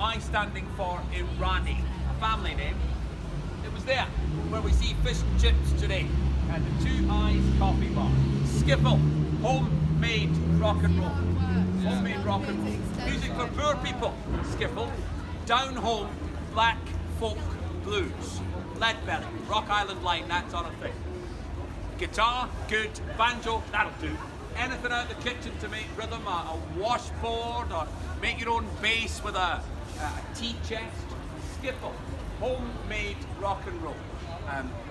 I standing for Irani, a family name. It was there where we see fish and chips today at the Two Eyes Coffee Bar. Skiffle, homemade rock and roll. Homemade rock and roll. Music for poor people. Skiffle, down home, black folk blues. Leadbelly, Rock Island line, that's on a thing. Guitar, good. Banjo, that'll do. Anything out of the kitchen to make rhythm, a washboard, or make your own bass with a tea chest. Skiffle, homemade rock and roll.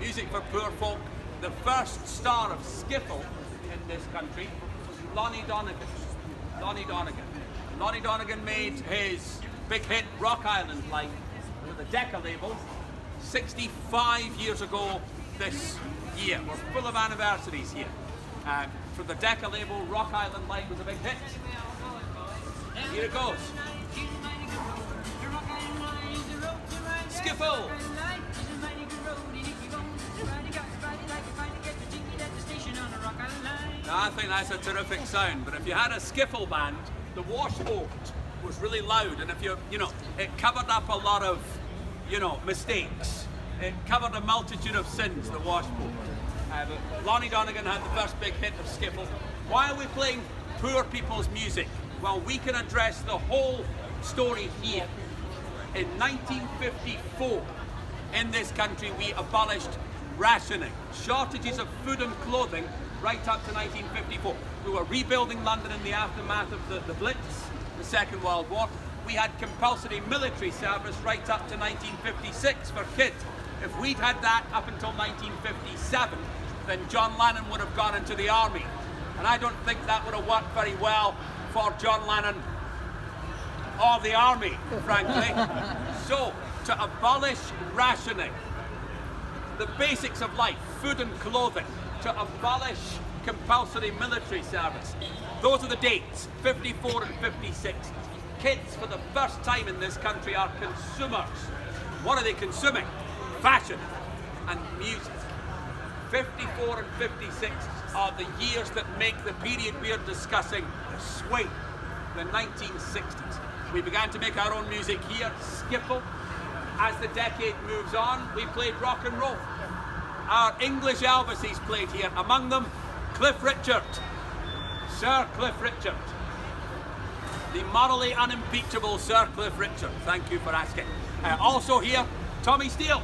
Music for poor folk. The first star of skiffle in this country was Lonnie Donegan. Lonnie Donegan. Lonnie Donegan made his big hit Rock Island line with the Decca label 65 years ago this year. We're full of anniversaries here. For the Decca label, Rock Island line was a big hit. Here it goes. Skiffle. Now, I think that's a terrific sound, but if you had a skiffle band, the washboard was really loud, and if it covered up a lot of, mistakes. It covered a multitude of sins, the washboard. But Lonnie Donegan had the first big hit of skiffle. Why are we playing poor people's music? Well, we can address the whole story here. In 1954, in this country, we abolished rationing, shortages of food and clothing right up to 1954. We were rebuilding London in the aftermath of the Blitz, the Second World War. We had compulsory military service right up to 1956 for kids. If we'd had that up until 1957, then John Lennon would have gone into the army. And I don't think that would have worked very well for John Lennon or the army, frankly. So, to abolish rationing, the basics of life, food and clothing, to abolish compulsory military service. Those are the dates, 54 and 56. Kids, for the first time in this country, are consumers. What are they consuming? Fashion and music. 54 and 56 are the years that make the period we are discussing swing, the 1960s. We began to make our own music here, skiffle. As the decade moves on, we played rock and roll. Our English Elvises played here, among them Cliff Richard, Sir Cliff Richard. The morally unimpeachable Sir Cliff Richard, thank you for asking. Also here, Tommy Steele.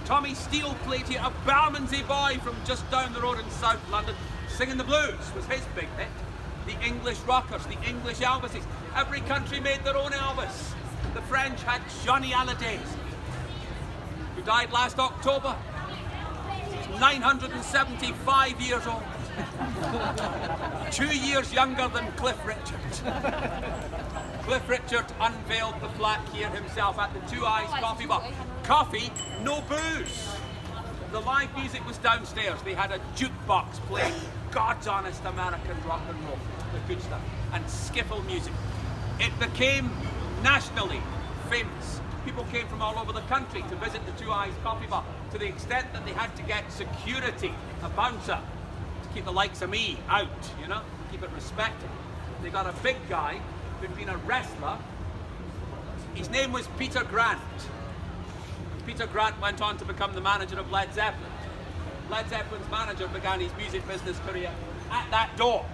Tommy Steele played here, a Bermondsey boy from just down the road in South London. Singing the Blues was his big hit. The English rockers, the English Elvises. Every country made their own Elvis. The French had Johnny Hallyday, who died last October. He's 975 years old. 2 years younger than Cliff Richard. Cliff Richard unveiled the plaque here himself at the Two Eyes Coffee Bar. Coffee, no booze. The live music was downstairs. They had a jukebox playing God's honest American rock and roll, the good stuff, and skiffle music. It became nationally famous. People came from all over the country to visit the Two Eyes Coffee Bar, to the extent that they had to get security, a bouncer, to keep the likes of me out, keep it respectable. They got a big guy who'd been a wrestler. His name was Peter Grant. Peter Grant went on to become the manager of Led Zeppelin. Led Zeppelin's manager began his music business career at that door,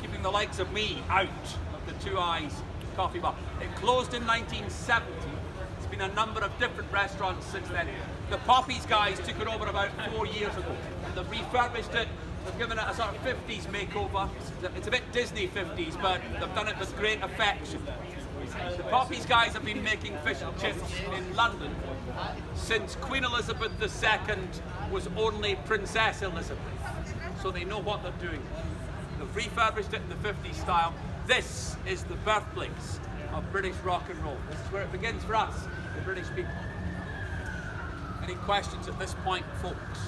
keeping the likes of me out of the Two Eyes Coffee Bar. It closed in 1970. It's been a number of different restaurants since then. The Poppies guys took it over about 4 years ago. They've refurbished it, they've given it a sort of 50s makeover. It's a bit Disney 50s, but they've done it with great affection. The Poppies guys have been making fish and chips in London since Queen Elizabeth II was only Princess Elizabeth. So they know what they're doing. They've refurbished it in the 50s style. This is the birthplace of British rock and roll. This is where it begins for us, the British people. Any questions at this point, folks?